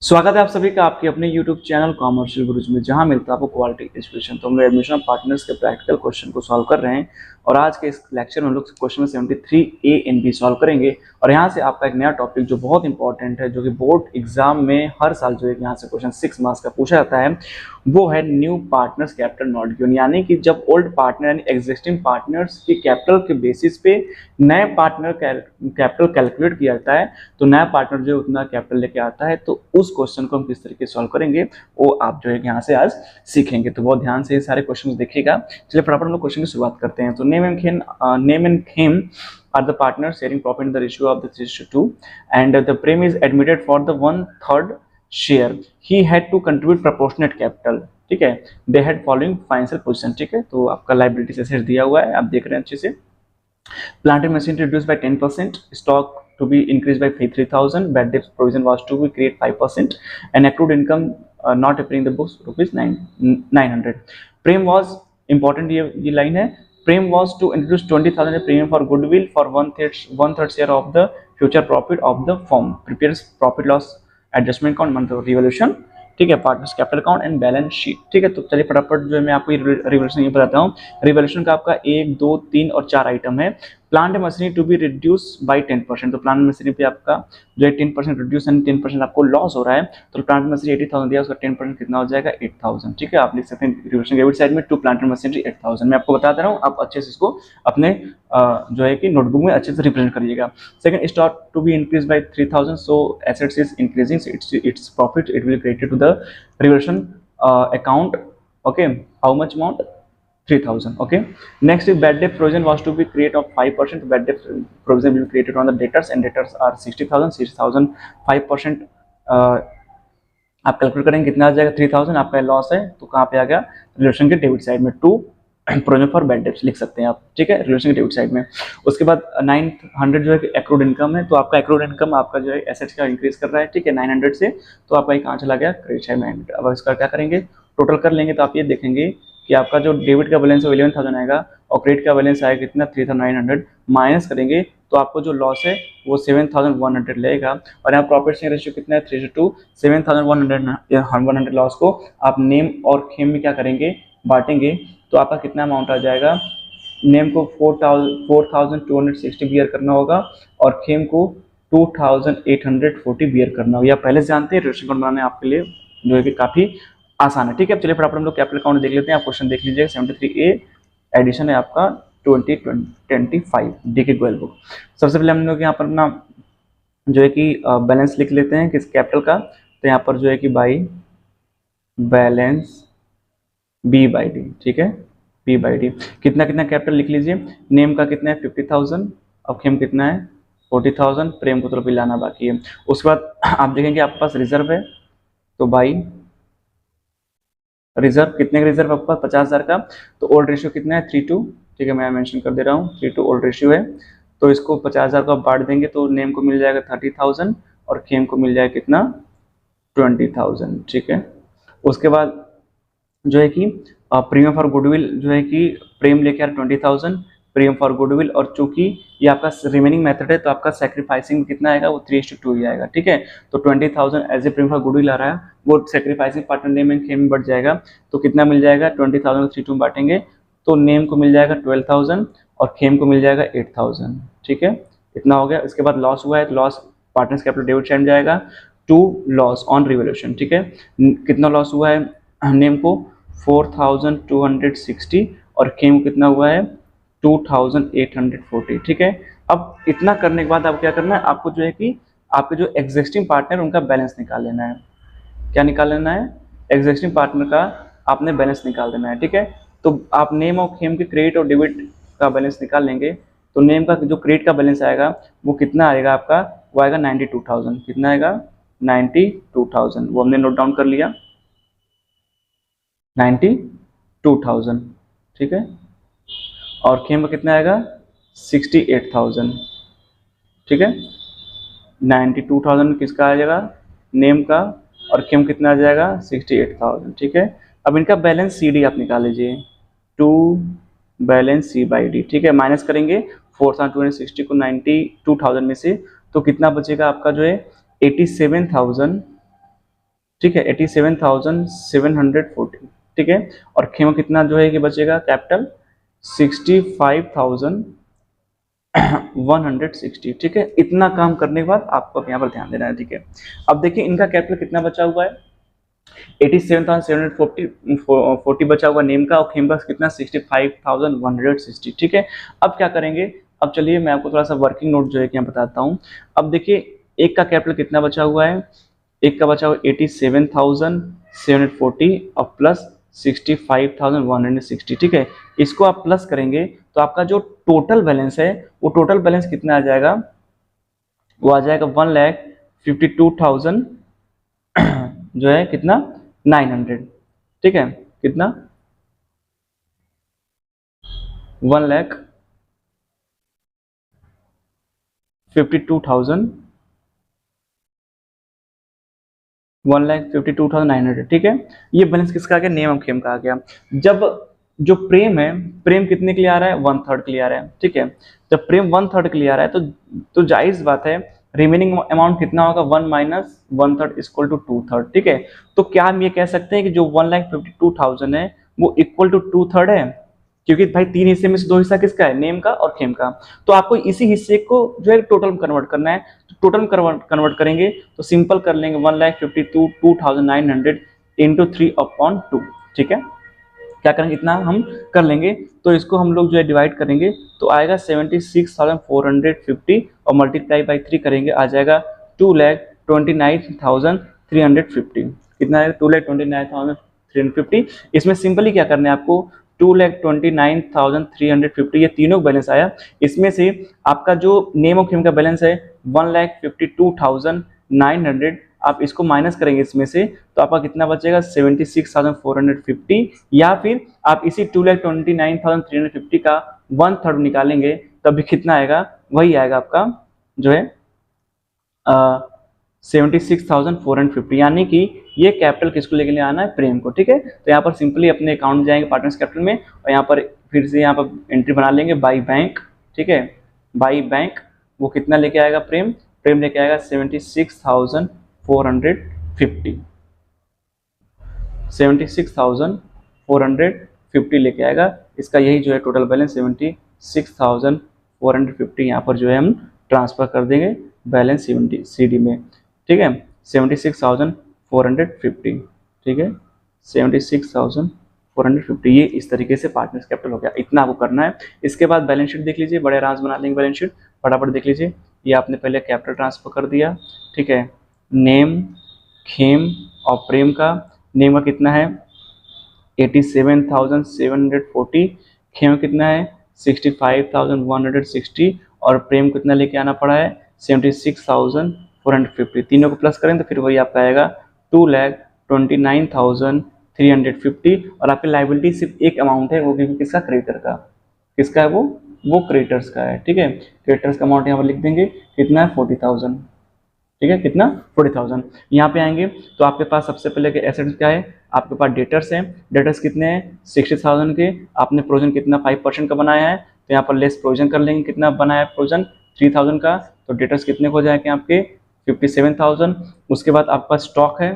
स्वागत है आप सभी का आपके अपने YouTube चैनल कॉमर्शियल गुरुज में, जहां मिलता है आपको क्वालिटी एजुकेशन। तो हम लोग एडमिशन पार्टनर्स के प्रैक्टिकल क्वेश्चन को सॉल्व कर रहे हैं और आज के इस लेक्चर में हम लोग question 73A and B solve करेंगे। और यहां से आपका एक नया टॉपिक जो बहुत इंपॉर्टेंट है, जो कि बोर्ड एग्जाम में हर साल जो है यहाँ से क्वेश्चन 6 मार्क्स का पूछा जाता है, वो है new partners capital not given. यानी कि जब ओल्ड पार्टनर यानी एग्जिस्टिंग पार्टनर्स की कैपिटल के बेसिस पे नए पार्टनर कैपिटल कैलकुलेट किया जाता है, तो नया पार्टनर जो है उतना कैपिटल लेके आता है। तो उस क्वेश्चन को हम किस तरीके से सॉल्व करेंगे वो आप जो है यहाँ से आज सीखेंगे। तो बहुत ध्यान से ये सारे क्वेश्चन देखिएगा। चलिए फटाफट हम लोग क्वेश्चन की शुरुआत करते हैं। तो name and Khem are the partners sharing profit in the ratio of the 3:2, and the Prem is admitted for the 1/3 share. He had to contribute proportionate capital. ठीक है, they had following financial position। ठीक है, तो आपका liability asset दिया हुआ है, आप देख रहे हैं अच्छे से। Plant and machinery reduced by 10%, stock to be increased by 3,000, bad debt provision was to be create 5%, and accrued income not appearing in the books rupees 900. Prem was important, ये लाइन है। Prem was to introduce 20,000 premium for goodwill for one third share of the future profit of the firm. Prepares profit loss adjustment account, मतलब revolution. ठीक है, partners capital account and balance sheet. ठीक है, तो चलिए फटाफट जो है मैं आपको रिवोल्यूशन ये बताता हूँ। रिवोल्यूशन का आपका 1, 2, 3 और 4 आइटम है। Plant machinery to be reduce by 10%, तो प्लांट मशीनरी पे आपका जो है 10% रिड्यूस एंड 10% आपको लॉस हो रहा है। तो प्लांट मशीनरी 80,000 दिया, उसका 10% कितना हो जाएगा 8,000। ठीक है, आप लिख सकते हैं रिवोल्यूशन डेबिट साइड में टू प्लांट मशीनरी 8,000। मैं आपको बता दे रहा हूँ, आप अच्छे से इसको अपने जो है कि नोटबुक में अच्छे से रिप्रेजेंट करिएगा। Second, stock to be increase by 3,000, so assets is increasing, it's profit it will credited to the revaluation account. Okay, how much amount? 3,000. Okay, next is bad debt provision was to be created of 5%. Bad debt provision will be created on the debtors, and debtors are 60,000, 60,000 5% आप calculate करेंगे कितना आ जाएगा 3,000। आपका loss है तो कहाँ पे आ गया, रिलेशन के डेबिट साइड में, to provision for bad debts लिख सकते हैं आप। ठीक है, रिलेशन के डेबिट साइड में। उसके बाद 900 जो है एक्रूड इनकम है, तो आपका एक्रूड इनकम आपका जो है एसेट्स का इंक्रीज कर रहा है। ठीक है, 900 से, तो आपका ये कहाँ चला गया, क्रेडिट साइड 900। अब इसका क्या करेंगे, टोटल कर लेंगे, तो आप ये देखेंगे कि आपका जो डेबिट का बैलेंस है 11,000 आएगा और क्रेडिट का बैलेंस आएगा कितना 3,900। माइनस करेंगे तो आपको जो लॉस है वो 7,100 लेगा। और यहाँ प्रॉफिट शेयर रेशियो कितना है 3:2। 7,100 लॉस को आप नेम और खेम में क्या करेंगे, बांटेंगे, तो आपका कितना अमाउंट आ जाएगा। नेम को 4,260 बियर करना होगा और खेम को 2,840 बियर करना होगा। या पहले से जानते हैं, रेशियो अकाउंट बनाने आपके लिए जो है कि काफी आसान है। ठीक है, चलिए फटाफट हम लोग कैपिटल अकाउंट देख लेते हैं। आप क्वेश्चन देख लीजिएगा। 73A एडिशन है आपका 2025 डी के गोयल बुक। सबसे पहले हम लोग यहाँ पर अपना जो है कि बैलेंस लिख लेते हैं किस कैपिटल का। तो यहाँ पर जो है कि बाई बैलेंस B/D। ठीक है, B/D कितना कितना कैपिटल लिख लीजिए। नेम का कितना है 50,000 और खेम कितना है 40,000। प्रेम को तो अभी लाना बाकी है। उसके बाद आप देखेंगे आपके पास रिजर्व है, तो बाई रिजर्व, कितने का रिजर्व आपके पास 50,000 का। तो ओल्ड रेशियो कितना है 3:2। ठीक है, मैं मेंशन कर दे रहा हूँ 3:2 ओल्ड रेशियो है। तो इसको 50,000 को आप बांट देंगे तो नेम को मिल जाएगा 30,000 और खेम को मिल जाएगा कितना 20,000। ठीक है, उसके बाद जो है कि प्रीमियम फॉर गुडविल जो है कि प्रेम लेके आ 20,000 प्रीमियम फॉर गुडविल। और चूंकि ये आपका रिमेनिंग मेथड है तो आपका सैक्रिफाइसिंग कितना आएगा वो 3:2 ही आएगा। ठीक है, तो 20,000 as a premium for goodwill आ रहा है, वो सैक्रिफाइसिंग पार्टनर नेम एंड खेम में बढ़ जाएगा। तो कितना मिल जाएगा 20,000 को 3:2 में बांटेंगे तो नेम को मिल जाएगा 12,000 और खेम को मिल जाएगा 8,000। ठीक है, इतना हो गया। इसके बाद लॉस हुआ है तो loss partners capital debit side में जाएगा टू लॉस ऑन रिवोल्यूशन। ठीक है, कितना लॉस हुआ है नेम को 4,260 और खेम कितना हुआ है 2,840। ठीक है, अब इतना करने के बाद आपको क्या करना है, आपको जो है कि आपके जो एग्जिस्टिंग पार्टनर उनका बैलेंस निकाल लेना है। क्या निकाल लेना है, एग्जिस्टिंग पार्टनर का आपने बैलेंस निकाल देना है। ठीक है, तो आप नेम और खेम के क्रेडिट और डेबिट का बैलेंस निकाल लेंगे। तो नेम का जो क्रेडिट का बैलेंस आएगा वो कितना आएगा आपका, वो आएगा 92,000। कितना आएगा 92,000, वो हमने नोट डाउन कर लिया 92,000। ठीक है, और खेम का कितना आएगा 68,000। ठीक है, 92,000 किसका आ जाएगा नेम का और खेम कितना आ जाएगा 68,000। ठीक है, अब इनका बैलेंस CD आप निकाल लीजिए, टू बैलेंस C/D। ठीक है, माइनस करेंगे 4,260 को 92,000 में से, तो कितना बचेगा आपका जो है 87,000 ठीक है, 87,740, ठीक है। और खेमा कितना जो है कि बचेगा कैपिटल 65,160, ठीक है। इतना काम करने के बाद आपको यहाँ पर ध्यान देना है, ठीक है। अब देखिए इनका कैपिटल कितना बचा हुआ है, 87,740 बचा हुआ नेम का, और खेम का कितना 65,160, ठीक है। अब क्या करेंगे, अब चलिए मैं आपको थोड़ा सा वर्किंग नोट जो है कि बताता हूँ। अब देखिए एक का कैपिटल कितना बचा हुआ है, एक का बचा हुआ 87,740 और प्लस 65,160, ठीक है। इसको आप प्लस करेंगे तो आपका जो टोटल बैलेंस है वो टोटल बैलेंस कितना आ जाएगा, वो आ जाएगा 1,52,000 जो है कितना 900, ठीक है। कितना 1,52,000 1,52,900, ठीक है। ये बैलेंस किसका आ गया, नेम ऑफ खेम का आ गया। जब जो प्रेम है, प्रेम कितने के लिए आ रहा है, 1/3 के लिए आ रहा है, ठीक है। जब प्रेम 1/3 के लिए आ रहा है तो जायज बात है रिमेनिंग अमाउंट कितना होगा, 1 माइनस 1/3 इक्वल टू 2/3, ठीक है। तो क्या हम ये कह सकते हैं कि जो 1,52,000 है वो इक्वल टू 2/3 है, क्योंकि भाई तीन हिस्से में से दो हिस्सा किसका है, नेम का और खेम का। तो आपको इसी हिस्से को जो है टोटल में कन्वर्ट करना है, तो टोटल में कन्वर्ट करेंगे तो सिंपल कर लेंगे 1,52,900 इंटू 3/2, ठीक है। क्या करेंगे, इतना हम कर लेंगे तो इसको हम लोग जो है डिवाइड करेंगे तो आएगा 76,450 और मल्टीप्लाई बाई 3 करेंगे आ जाएगा 2,29,350। कितना है, 2,29,350। इसमें सिंपली क्या करना है आपको, 2,29,350 ये तीनों बैलेंस आया। इसमें से आपका जो नेम ऑफ हिम का बैलेंस है 1,52,900, आप इसको माइनस करेंगे इसमें से तो आपका कितना बचेगा 76,450, या फिर आप इसी 2,29,350 का 1/3 निकालेंगे तब भी कितना आएगा, वही आएगा आपका जो है 76,450, यानी कि ये कैपिटल किसको लेके आना है, प्रेम को, ठीक है। तो यहाँ पर सिंपली अपने अकाउंट में जाएंगे पार्टनर्स कैपिटल में, और यहाँ पर फिर से यहाँ पर एंट्री बना लेंगे बाई बैंक, ठीक है। बाई बैंक वो कितना लेके आएगा, प्रेम प्रेम लेके आएगा 76,450, 76,450 लेके आएगा। इसका यही जो है टोटल बैलेंस 76,450 यहाँ पर जो है हम ट्रांसफर कर देंगे बैलेंस CD में, ठीक है। 76,450, ठीक है, 76,450 ये इस तरीके से पार्टनर्स कैपिटल हो गया। इतना आपको करना है। इसके बाद बैलेंस शीट देख लीजिए, बड़े आराम से बना लेंगे बैलेंस शीट, फटाफट देख लीजिए। ये आपने पहले कैपिटल ट्रांसफर कर दिया, ठीक है। नेम, खेम और प्रेम का, नेम का कितना है 87,740, खेम कितना है 65,160 और प्रेम कितना लेके आना पड़ा है 76,450। तीनों को प्लस करें तो फिर वही आपका आएगा 2,29,350। और आपकी लाइबिलिटी सिर्फ एक अमाउंट है, वो भी किसका, क्रेडिटर का। किसका है वो क्रेडिटर्स का है, ठीक है। क्रेडिटर्स का अमाउंट यहाँ पर लिख देंगे, कितना है 40,000, ठीक है। कितना 40,000। यहाँ पे आएंगे तो आपके पास सबसे पहले के एसेट्स क्या है, आपके पास डेटर्स हैं। डेटर्स कितने हैं 60,000 के। आपने प्रोविजन कितना 5% का बनाया है, तो यहाँ पर लेस प्रोविजन कर लेंगे। कितना बनाया है प्रोविजन 3,000 का, तो डेटर्स कितने हो जाएंगे आपके 57,000। उसके बाद आपका स्टॉक है,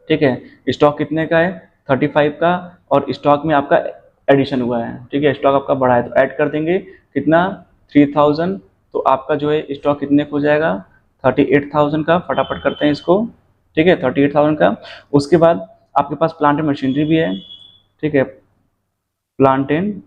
ठीक है। स्टॉक कितने का है 35 का, और स्टॉक में आपका एडिशन हुआ है, ठीक है। स्टॉक आपका बढ़ा है तो ऐड कर देंगे कितना 3,000, तो आपका जो है स्टॉक कितने हो जाएगा 38,000 का। फटाफट करते हैं इसको, ठीक है, 38,000 का। उसके बाद आपके पास प्लांट एंड मशीनरी भी है, ठीक है, प्लांट एंड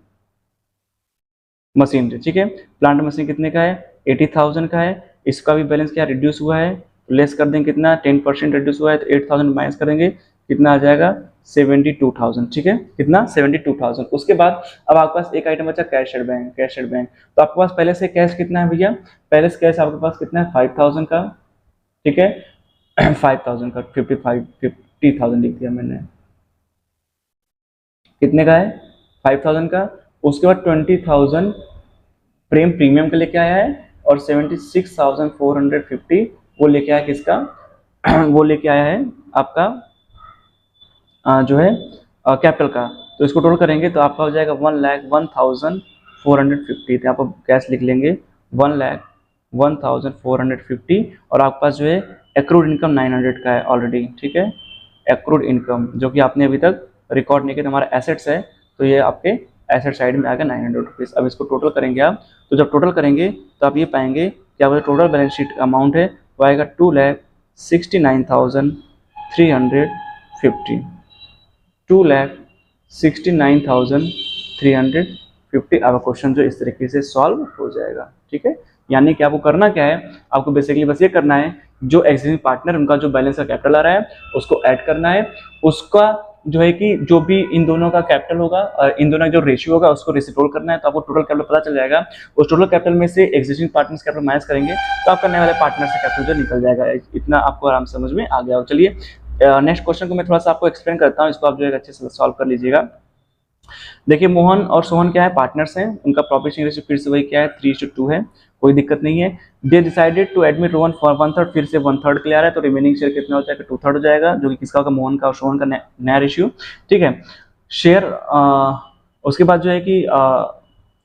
मशीनरी, ठीक है। प्लांट मशीन कितने का है 80,000 का है। इसका भी बैलेंस क्या रिड्यूस हुआ है, लेस कर देंगे कितना 10% रिड्यूस हुआ है, तो 8,000 माइनस करेंगे कितना आ जाएगा 72,000, ठीक है। कितना 72,000। उसके बाद अब आपके पास एक आइटम बचा cash at bank. Cash at bank तो आपके पास पहले से कैश कितना है भैया, पहले से कैश आपके पास कितना है 5,000 का, ठीक है। 5,000 का 50,000 लिख दिया मैंने, कितने का है 5,000 का। उसके बाद 20,000 प्रेम प्रीमियम का लेके आया है, और 76,450 वो लेके आया किसका वो लेके आया है आपका जो है कैपिटल का। तो इसको टोटल करेंगे तो आपका हो जाएगा 1,01,450। यहाँ पर कैश लिख लेंगे 1,01,450, और आपके पास जो है एक्रूड इनकम 900 का है ऑलरेडी, ठीक है, एक्रूड इनकम जो कि आपने अभी तक रिकॉर्ड नहीं किया, हमारा एसेट्स है, तो ये आपके एसेट साइड में आ गया 900 रुपीज़। अब इसको टोटल करेंगे आप, तो जब टोटल करेंगे तो आप ये पाएंगे कि आपका टोटल बैलेंस शीट अमाउंट है वो आएगा 2,69,350, 2,69,350। आपका क्वेश्चन जो इस तरीके से सॉल्व हो जाएगा, ठीक है। यानी कि आपको करना क्या है, आपको बेसिकली बस ये करना है, जो एग्जिस्टिंग पार्टनर उनका जो बैलेंस का कैपिटल आ रहा है उसको ऐड करना है, उसका जो है कि जो भी इन दोनों का कैपिटल होगा और इन दोनों का जो रेशियो होगा उसको रेसिप्रोल करना है, तो आपको टोटल कैपिटल पता चल जाएगा। उस टोटल कैपिटल में से एग्जिस्टिंग पार्टनर्स कैपिटल माइनस करेंगे तो आपका नए वाले पार्टनर से कैपिटल जो निकल जाएगा। इतना आपको आराम से समझ में आ गया हो। चलिए नेक्स्ट क्वेश्चन को मैं थोड़ा सा आपको एक्सप्लेन करता हूँ, इसको आप जो है अच्छे से सॉल्व कर लीजिएगा। देखिए मोहन और सोहन क्या है, पार्टनर्स हैं, उनका प्रॉफिट शेयरिंग रेशियो फिर से वही क्या है 3:2 है, कोई दिक्कत नहीं है। They decided to admit Rohan for 1/3, फिर से 1/3 के लिए आ रहा है, तो रिमेनिंग शेयर कितना हो जाएगा 2/3 हो जाएगा, जो कि किसका होगा, मोहन का और सोहन का नया रेशियो, ठीक है। शेयर उसके बाद जो है कि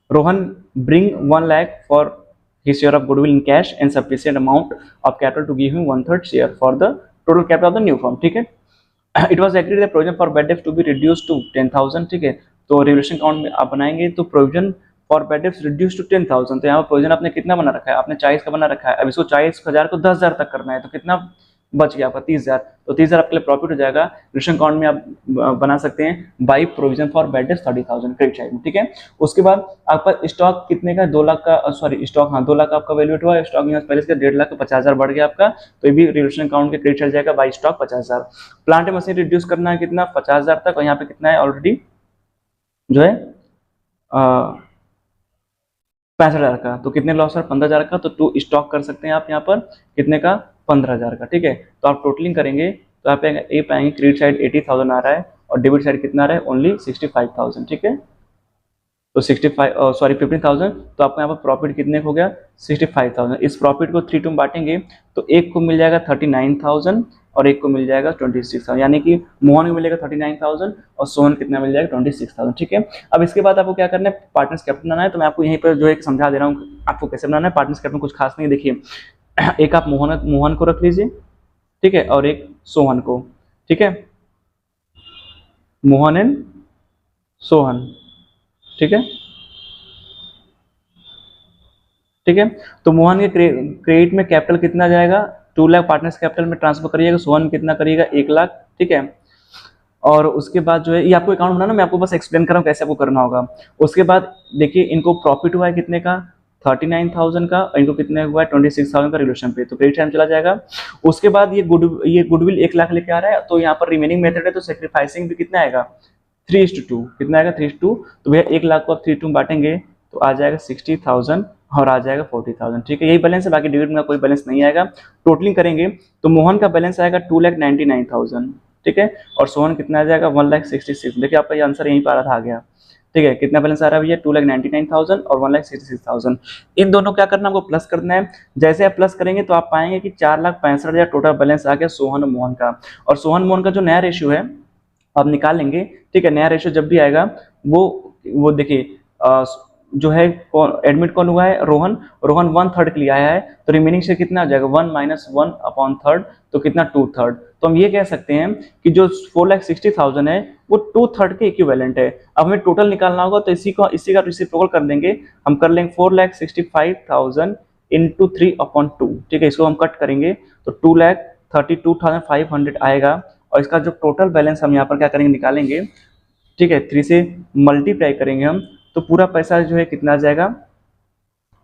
Rohan bring 1 lakh for his share of goodwill in cash and sufficient amount of capital to give him 1/3 share for the total capital of the new firm, ठीक है। It was agreed the provision for bad debts to be reduce to 10,000, ठीक है। तो revolution account में आप बनाएंगे तो provision for bad debts reduce to 10,000, तो यहाँ पर प्रोविजन आपने कितना बना रखा है, आपने 40 का बना रखा है। अब इसको 40,000 को 10,000 तक करना है, तो कितना बच गया आपका 30,000, तो 30,000 आपके लिए प्रॉफिट हो जाएगा। रेवल्यूशन अकाउंट में आप बना सकते हैं by provision for bad debts 30,000 credit side में, ठीक है। उसके बाद आपका स्टॉक कितने का, 2 लाख का, सॉरी स्टॉक, हाँ 2 लाख आपका वैल्यूएट हुआ, स्टॉक यहाँ पहले से 1.5 लाख, 50,000 बढ़ गया आपका, तो ये भी रेवल्यूशन अकाउंट के क्रेडिट चल जाएगा by stock 50,000। Plant machine reduce करना है कितना, 50,000 तक, और यहाँ पे कितना है ऑलरेडी जो है 65,000 का, तो कितने लॉस है 15,000 का, तो 2 स्टॉक कर सकते हैं आप यहाँ पर कितने का 15,000 का, ठीक है। तो आप टोटलिंग करेंगे तो आप ये पाएंगे क्रेडिट साइड 80,000 आ रहा है और डेबिट साइड कितना आ रहा है ओनली 65,000, ठीक है। तो 15,000, तो आपको यहाँ पर प्रॉफिट कितने हो गया 65,000। इस प्रॉफिट को 3 टू में बांटेंगे तो एक को मिल जाएगा 39,000 और एक को मिल जाएगा 26,000, यानी कि मोहन को मिलेगा 39,000 और सोहन कितना मिल जाएगा 26,000, ठीक है। अब इसके बाद आपको क्या करना है, पार्टनर्स कैपिटल बनाना है, तो मैं आपको यहीं पर जो है समझा दे रहा हूँ आपको कैसे बनाना है। पार्टनर्स कैपिटल कुछ खास नहीं, देखिए एक आप मोहन को रख लीजिए, ठीक है, और एक सोहन को, ठीक है, मोहन एंड सोहन, ठीक है, ठीक है। तो मोहन के क्रेडिट में कैपिटल कितना जाएगा 2 लाख, पार्टनर्स कैपिटल में ट्रांसफर करिएगा, सोहन कितना करिएगा 1 लाख, ठीक है। और उसके बाद जो है ये आपको अकाउंट बनाना, मैं आपको बस एक्सप्लेन कर रहा हूँ कैसे आपको करना होगा। उसके बाद देखिए इनको प्रॉफिट हुआ है कितने का 39,000 का, इनको कितने हुआ है 26,000 का रिलेशन पे, तो क्रेडिट टाइम चला जाएगा। उसके बाद ये गुडविल 1 लाख लेके आ रहा है, तो यहाँ पर रिमेनिंग मेथड है, तो सेक्रीफाइसिंग भी कितना आएगा 3:2, कितना आएगा 3:2, तो भैया 1 लाख को आप 3:2 बांटेंगे तो आ जाएगा 60,000 और आ जाएगा 40,000, ठीक है। यही बैलेंस है, बाकी डिविडेंड का कोई बैलेंस नहीं आएगा। टोटलिंग करेंगे तो मोहन का बैलेंस आएगा 2,99,000, ठीक है, और सोहन कितना आ जाएगा 1,66,000। देखिए आपका ये आंसर यहीं पर आ रहा था, आ गया, ठीक है। कितना बैलेंस आ रहा है भैया 2,99,000 और 1,66,000। इन दोनों क्या करना है, आपको प्लस करना है। जैसे आप प्लस करेंगे तो आप पाएंगे कि 4,65,000 टोटल बैलेंस आ गया सोहन और मोहन का, और सोहन मोहन का जो नया रेशियो है आप निकाल लेंगे, ठीक है। नया रेशियो जब भी आएगा वो देखिए जो है एडमिट कौन हुआ है, रोहन 1/3 के लिए आया है, तो रिमेनिंग शेयर कितना आ जाएगा 1 - 1/3, तो कितना 2/3। तो हम ये कह सकते हैं कि जो 4,60,000 है वो 2/3 के इक्विवेलेंट है। अब हमें टोटल निकालना होगा, तो इसी का रेसिप्रोकल कर देंगे, हम कर लेंगे 4,65,000 × 3/2, ठीक है। इसको हम कट करेंगे तो 2,32,500 आएगा, और इसका जो टोटल बैलेंस हम यहाँ पर क्या करेंगे निकालेंगे, ठीक है, 3 से मल्टीप्लाई करेंगे हम, तो पूरा पैसा जो है कितना आ जाएगा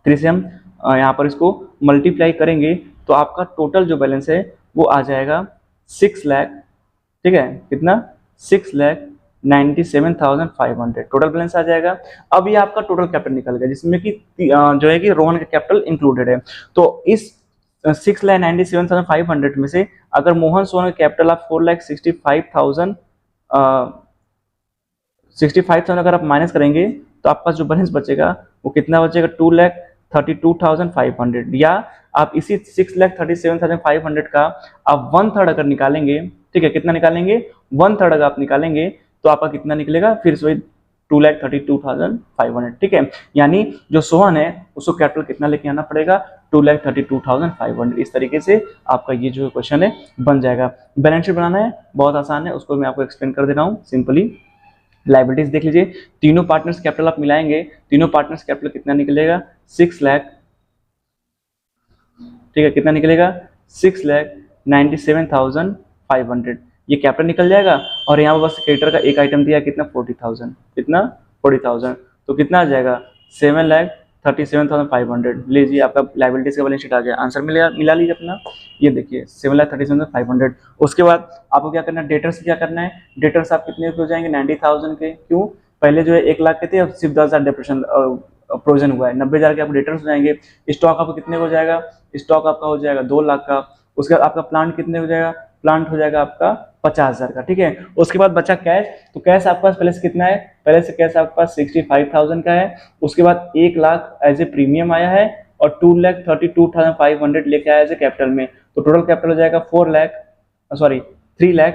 3 से हम यहाँ पर इसको मल्टीप्लाई करेंगे तो आपका टोटल जो बैलेंस है वो आ जाएगा 6 लाख, ठीक है, कितना 6,97,500 टोटल बैलेंस आ जाएगा। अब ये आपका टोटल कैपिटल निकल गया, जिसमें कि जो है कि रोहन का कैपिटल इंक्लूडेड है। तो इस 6,97,500 में से अगर मोहन सोहन का कैपिटल आप 4,65,000 अगर आप माइनस करेंगे तो आपका जो बैलेंस बचेगा वो कितना बचेगा 2,32,500, या आप इसी 6,37,500 का आप 1/3 अगर निकालेंगे, ठीक है, कितना निकालेंगे 1/3 अगर आप निकालेंगे तो आपका कितना निकलेगा फिर से 2,32,500, ठीक है। यानी जो सोहन है उसको कैपिटल कितना लेके आना पड़ेगा 2,32,500। इस तरीके से आपका ये जो क्वेश्चन है बन जाएगा। बैलेंस शीट बनाना है बहुत आसान है, उसको मैं आपको एक्सप्लेन कर दे रहा हूँ सिंपली। लाइबिलिटीज देख लीजिए, तीनों पार्टनर्स कैपिटल आप मिलाएंगे, तीनों पार्टनर्स कैपिटल कितना निकलेगा 6 लाख, ठीक है, कितना निकलेगा 6,97,500, ये कैपिटल निकल जाएगा। और यहाँ पर बस क्रेडिटर का एक आइटम दिया कितना 40,000, कितना 40,000, तो कितना आ जाएगा 7,37,500। लीजिए आपका लाइबिलिटीज का बैलेंस शीट आ गया, आंसर मिला लीजिए अपना। ये देखिए 7,37,500। उसके बाद आपको क्या करना है, डेटर्स क्या करना है, डेटर्स आप कितने हो जाएंगे 90,000 के, क्यों, पहले जो है 1 लाख के थे, अब सिर्फ 10,000 डिप्रेशन प्रोविजन हुआ है, 90,000 के आप डेटर्स हो जाएंगे। स्टॉक आपको कितने हो जाएगा, स्टॉक आपका हो जाएगा 2 लाख का। उसके बाद आपका प्लांट कितने हो जाएगा, प्लांट हो जाएगा आपका 50,000 का, ठीक है। उसके बाद बचा कैश, तो कैश आपके पास पहले से कितना है, पहले से कैश आपके पास 65,000 का है। उसके बाद 1 लाख एज ए प्रीमियम आया है और 2,32,500 लेके आया एज ए कैपिटल में, तो टोटल कैपिटल हो जाएगा 3 लाख,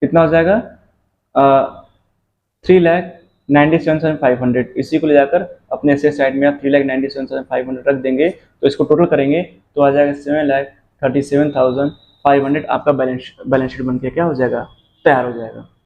कितना हो जाएगा 3,97,500। इसी को ले जाकर अपने एसेट साइड में आप 3,97,500 रख देंगे, तो इसको टोटल करेंगे तो आ जाएगा 7,37,500। आपका बैलेंस शीट बन के क्या हो जाएगा, तैयार हो जाएगा।